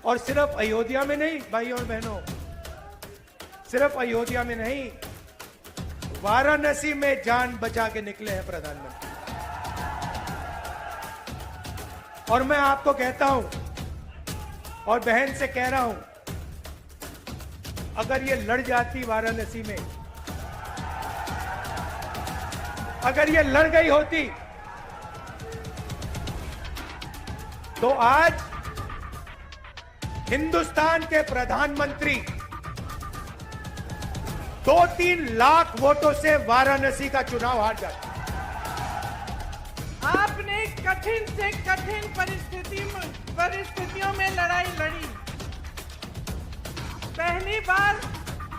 और सिर्फ अयोध्या में नहीं भाई और बहनों, सिर्फ अयोध्या में नहीं, वाराणसी में जान बचा के निकले हैं प्रधानमंत्री। और मैं आपको कहता हूं और बहन से कह रहा हूं, अगर ये लड़ जाती वाराणसी में, अगर ये लड़ गई होती तो आज हिंदुस्तान के प्रधानमंत्री 2-3 लाख वोटों से वाराणसी का चुनाव हार जाते। आपने कठिन से कठिन परिस्थितियों में लड़ाई लड़ी। पहली बार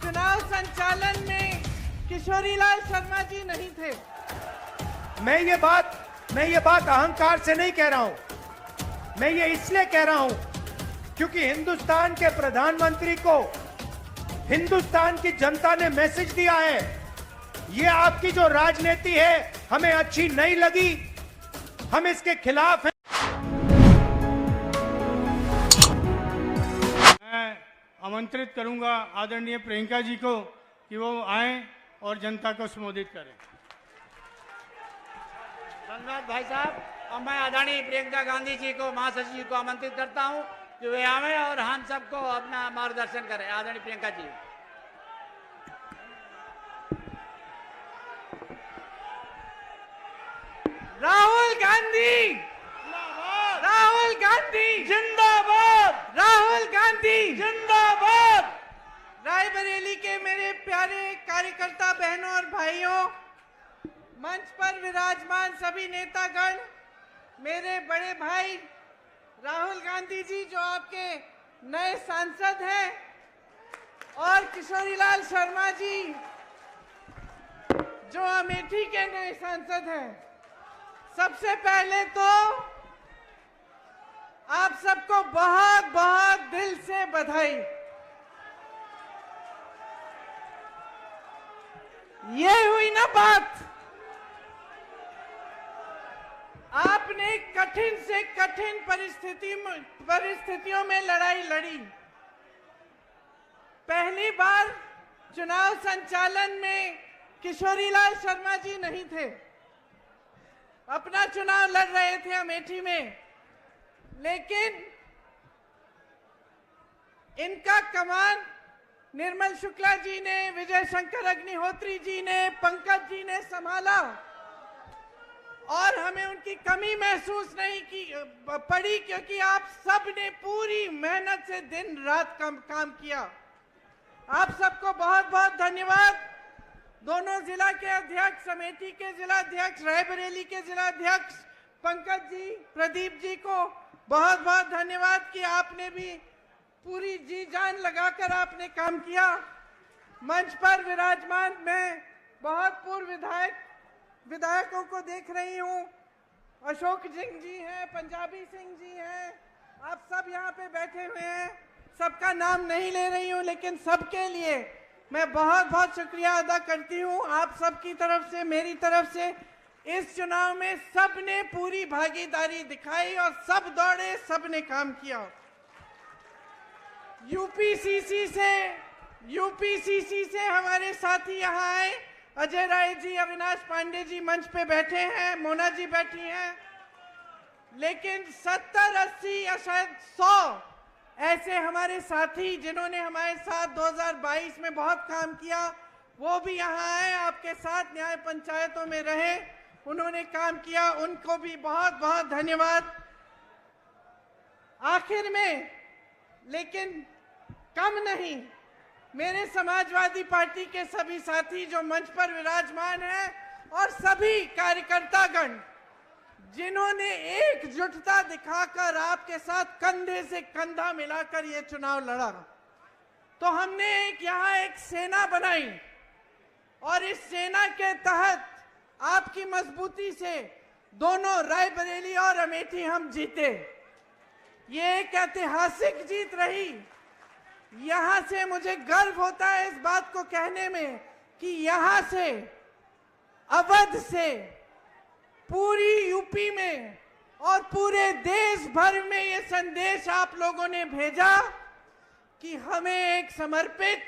चुनाव संचालन में किशोरीलाल शर्मा जी नहीं थे। मैं ये बात अहंकार से नहीं कह रहा हूं, मैं ये इसलिए कह रहा हूं क्योंकि हिंदुस्तान के प्रधानमंत्री को हिंदुस्तान की जनता ने मैसेज दिया है, ये आपकी जो राजनीति है हमें अच्छी नहीं लगी, हम इसके खिलाफ हैं। मैं आमंत्रित करूंगा आदरणीय प्रियंका जी को कि वो आएं और जनता को संबोधित करें। धन्यवाद भाई साहब। और मैं आदरणीय प्रियंका गांधी जी को, महासचिव जी को आमंत्रित करता हूं कि वे आवे और हम सबको अपना मार्गदर्शन करें। आदरणीय प्रियंका जी। राहुल गांधी, राहुल गांधी जिंदाबाद, राहुल गांधी जिंदाबाद। रायबरेली के मेरे प्यारे कार्यकर्ता बहनों और भाइयों, मंच पर विराजमान सभी नेतागण, मेरे बड़े भाई राहुल गांधी जी जो आपके नए सांसद हैं, और किशोरीलाल शर्मा जी जो अमेठी के नए सांसद हैं, सबसे पहले तो आप सबको बहुत बहुत दिल से बधाई। ये हुई ना बात, आपने कठिन से कठिन परिस्थितियों में लड़ाई लड़ी। पहली बार चुनाव संचालन में किशोरीलाल शर्मा जी नहीं थे, अपना चुनाव लड़ रहे थे अमेठी में, लेकिन इनका कमान निर्मल शुक्ला जी ने, विजय शंकर अग्निहोत्री जी ने, पंकज जी ने संभाला और हमें उनकी कमी महसूस नहीं पड़ी, क्योंकि आप सब ने पूरी मेहनत से दिन रात काम किया। आप सबको बहुत बहुत धन्यवाद। दोनों जिला के अध्यक्ष, अमेठी के जिला अध्यक्ष, रायबरेली के जिला अध्यक्ष पंकज जी, प्रदीप जी को बहुत बहुत धन्यवाद कि आपने भी पूरी जी जान लगाकर आपने काम किया। मंच पर विराजमान मैं बहुत पूर्व विधायकों को देख रही हूँ। अशोक सिंह जी हैं, पंजाबी सिंह जी हैं, आप सब यहाँ पे बैठे हुए हैं। सबका नाम नहीं ले रही हूँ, लेकिन सबके लिए मैं बहुत बहुत शुक्रिया अदा करती हूँ। आप सबकी तरफ से, मेरी तरफ से इस चुनाव में सबने पूरी भागीदारी दिखाई और सब दौड़े, सबने काम किया। यूपीसीसी से हमारे साथी यहाँ आए, अजय राय जी, अविनाश पांडे जी मंच पे बैठे हैं, मोना जी बैठी हैं, लेकिन 70, 80 या शायद 100 ऐसे हमारे साथी जिन्होंने हमारे साथ 2022 में बहुत काम किया, वो भी यहाँ आए, आपके साथ न्याय पंचायतों में रहे, उन्होंने काम किया, उनको भी बहुत बहुत धन्यवाद। आखिर में, लेकिन कम नहीं, मेरे समाजवादी पार्टी के सभी साथी जो मंच पर विराजमान हैं और सभी कार्यकर्तागण जिन्होंने एकजुटता दिखाकर आपके साथ कंधे से कंधा मिलाकर ये चुनाव लड़ा, तो हमने यहाँ एक सेना बनाई और इस सेना के तहत आपकी मजबूती से दोनों रायबरेली और अमेठी हम जीते। ये एक ऐतिहासिक जीत रही। यहाँ से मुझे गर्व होता है इस बात को कहने में कि यहाँ से, अवध से, पूरी यूपी में और पूरे देश भर में ये संदेश आप लोगों ने भेजा कि हमें एक समर्पित,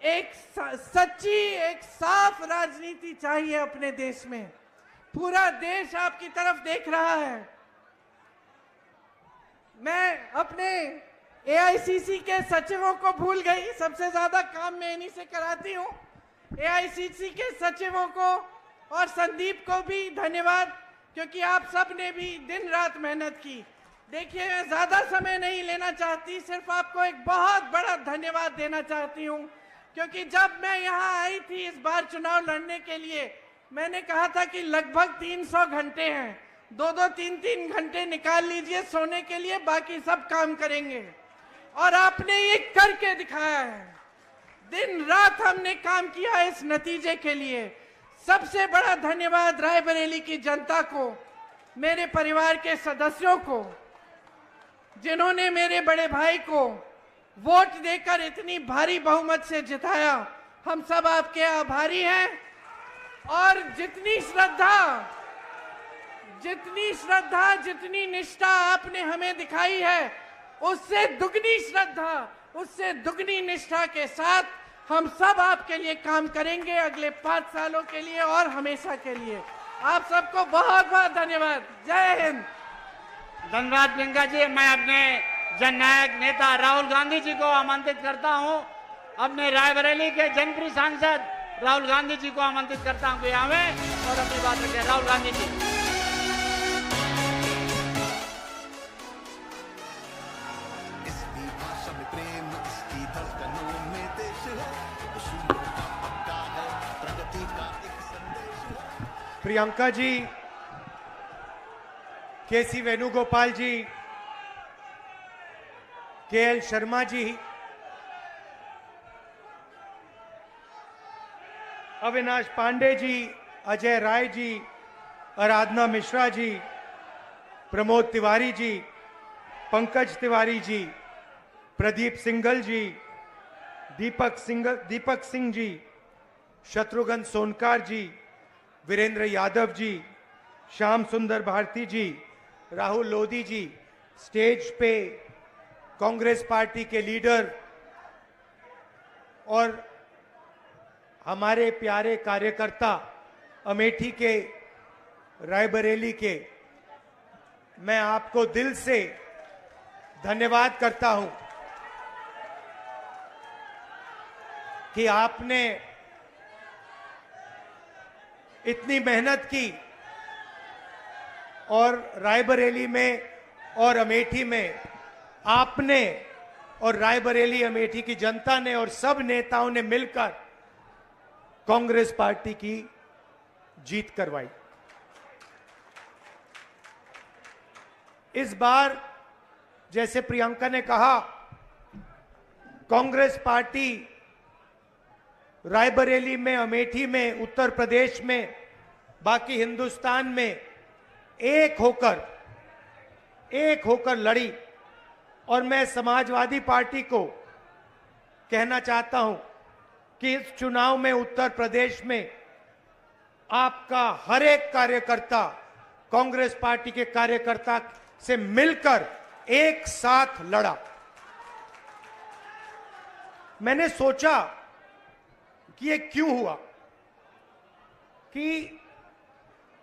एक सच्ची, एक साफ राजनीति चाहिए अपने देश में। पूरा देश आपकी तरफ देख रहा है। मैं अपने एआईसीसी के सचिवों को भूल गई, सबसे ज्यादा काम मैं इन्हीं से कराती हूँ। एआईसीसी के सचिवों को और संदीप को भी धन्यवाद, क्योंकि आप सब ने भी दिन रात मेहनत की। देखिए, मैं ज्यादा समय नहीं लेना चाहती, सिर्फ आपको एक बहुत बड़ा धन्यवाद देना चाहती हूँ, क्योंकि जब मैं यहाँ आई थी इस बार चुनाव लड़ने के लिए, मैंने कहा था कि लगभग 300 घंटे हैं, 2-2, 3-3 घंटे निकाल लीजिए सोने के लिए, बाकी सब काम करेंगे। और आपने ये करके दिखाया है। दिन रात हमने काम किया इस नतीजे के लिए। सबसे बड़ा धन्यवाद रायबरेली की जनता को, मेरे परिवार के सदस्यों को, जिन्होंने मेरे बड़े भाई को वोट देकर इतनी भारी बहुमत से जिताया। हम सब आपके आभारी हैं। और जितनी श्रद्धा, जितनी निष्ठा आपने हमें दिखाई है, उससे दुगनी श्रद्धा, उससे दुगनी निष्ठा के साथ हम सब आपके लिए काम करेंगे अगले 5 सालों के लिए और हमेशा के लिए। आप सबको बहुत बहुत धन्यवाद। जय हिंद। धन्यवाद प्रियंका जी। मैं अपने जननायक नेता राहुल गांधी जी को आमंत्रित करता हूं, अपने रायबरेली के जनप्रिय सांसद राहुल गांधी जी को आमंत्रित करता हूं कि आवे और अपनी बात रखें। राहुल गांधी जी। इसकी भाषा में प्रेम, इसकी धड़कनों में देश है, उसूलों का पक्का है, प्रगति का एक संदेश है। प्रियंका जी, केसी वेणुगोपाल जी, केएल शर्मा जी, अविनाश पांडे जी, अजय राय जी, आराधना मिश्रा जी, प्रमोद तिवारी जी, पंकज तिवारी जी, प्रदीप सिंघल जी, दीपक सिंह जी, शत्रुघ्न सोनकार जी, वीरेंद्र यादव जी, श्याम सुंदर भारती जी, राहुल लोधी जी, स्टेज पे कांग्रेस पार्टी के लीडर और हमारे प्यारे कार्यकर्ता अमेठी के, रायबरेली के, मैं आपको दिल से धन्यवाद करता हूं कि आपने इतनी मेहनत की और रायबरेली में और अमेठी में आपने और रायबरेली अमेठी की जनता ने और सब नेताओं ने मिलकर कांग्रेस पार्टी की जीत करवाई। इस बार जैसे प्रियंका ने कहा, कांग्रेस पार्टी रायबरेली में, अमेठी में, उत्तर प्रदेश में, बाकी हिंदुस्तान में एक होकर लड़ी। और मैं समाजवादी पार्टी को कहना चाहता हूं कि इस चुनाव में उत्तर प्रदेश में आपका हर एक कार्यकर्ता कांग्रेस पार्टी के कार्यकर्ता से मिलकर एक साथ लड़ा। मैंने सोचा कि ये क्यों हुआ, कि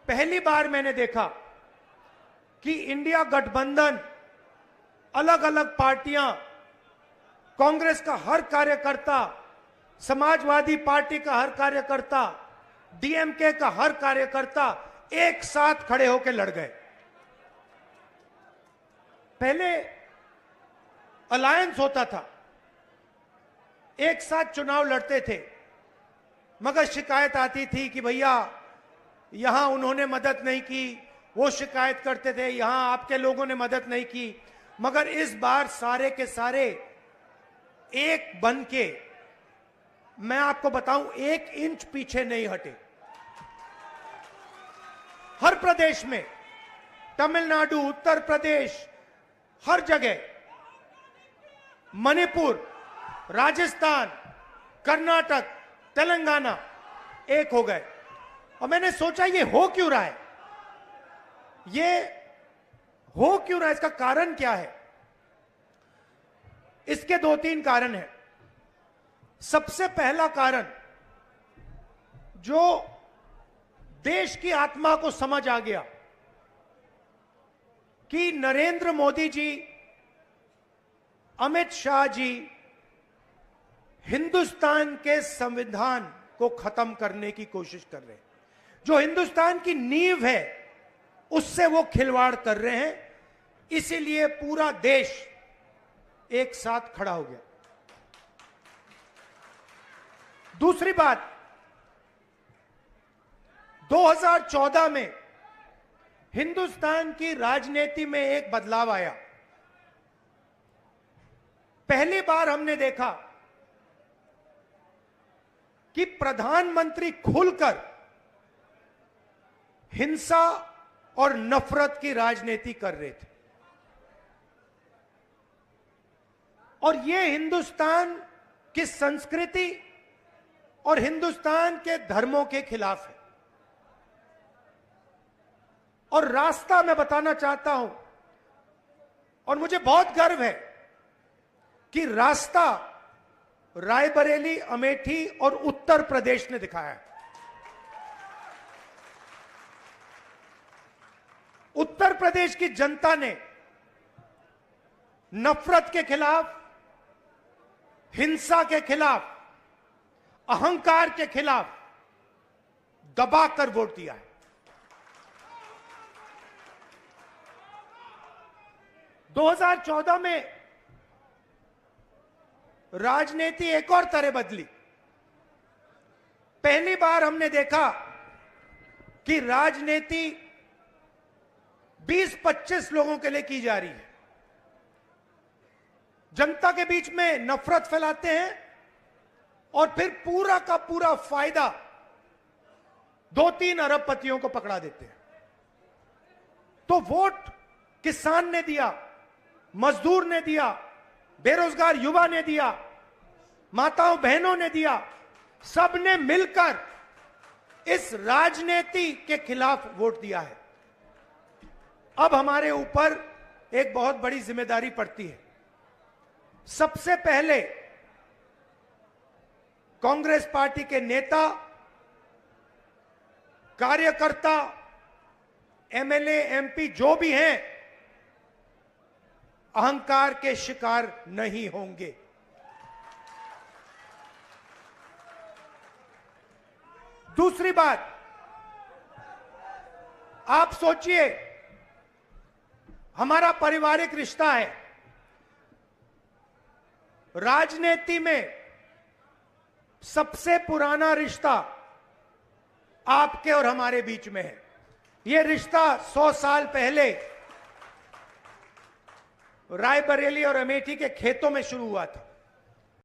पहली बार मैंने देखा कि इंडिया गठबंधन, अलग अलग पार्टियां, कांग्रेस का हर कार्यकर्ता, समाजवादी पार्टी का हर कार्यकर्ता, डीएमके का हर कार्यकर्ता एक साथ खड़े होकर लड़ गए। पहले अलायंस होता था, एक साथ चुनाव लड़ते थे, मगर शिकायत आती थी कि भैया यहां उन्होंने मदद नहीं की, वो शिकायत करते थे यहां आपके लोगों ने मदद नहीं की। मगर इस बार सारे के सारे एक बन के, मैं आपको बताऊं, 1 इंच पीछे नहीं हटे। हर प्रदेश में, तमिलनाडु, उत्तर प्रदेश, हर जगह, मणिपुर, राजस्थान, कर्नाटक, तेलंगाना एक हो गए। और मैंने सोचा ये हो क्यों रहा है? ये हो क्यों ना, इसका कारण क्या है? इसके 2-3 कारण हैं। सबसे पहला कारण, जो देश की आत्मा को समझ आ गया कि नरेंद्र मोदी जी, अमित शाह जी हिंदुस्तान के संविधान को खत्म करने की कोशिश कर रहे हैं। जो हिंदुस्तान की नींव है उससे वो खिलवाड़ कर रहे हैं। इसीलिए पूरा देश एक साथ खड़ा हो गया। दूसरी बात, 2014 में हिंदुस्तान की राजनीति में एक बदलाव आया। पहली बार हमने देखा कि प्रधानमंत्री खुलकर हिंसा और नफरत की राजनीति कर रहे थे, और यह हिंदुस्तान की संस्कृति और हिंदुस्तान के धर्मों के खिलाफ है। और रास्ता मैं बताना चाहता हूं, और मुझे बहुत गर्व है कि रास्ता रायबरेली, अमेठी और उत्तर प्रदेश ने दिखाया है। उत्तर प्रदेश की जनता ने नफरत के खिलाफ, हिंसा के खिलाफ, अहंकार के खिलाफ दबाकर वोट दिया है। 2014 में राजनीति एक और तरह बदली। पहली बार हमने देखा कि राजनीति 20-25 लोगों के लिए की जा रही है। जनता के बीच में नफरत फैलाते हैं और फिर पूरा का पूरा फायदा 2-3 अरबपतियों को पकड़ा देते हैं। तो वोट किसान ने दिया, मजदूर ने दिया, बेरोजगार युवा ने दिया, माताओं बहनों ने दिया, सबने मिलकर इस राजनीति के खिलाफ वोट दिया है। अब हमारे ऊपर एक बहुत बड़ी जिम्मेदारी पड़ती है। सबसे पहले कांग्रेस पार्टी के नेता, कार्यकर्ता, एमएलए, एमपी जो भी हैं, अहंकार के शिकार नहीं होंगे। दूसरी बात, आप सोचिए, हमारा पारिवारिक रिश्ता है। राजनीति में सबसे पुराना रिश्ता आपके और हमारे बीच में है। यह रिश्ता 100 साल पहले रायबरेली और अमेठी के खेतों में शुरू हुआ था।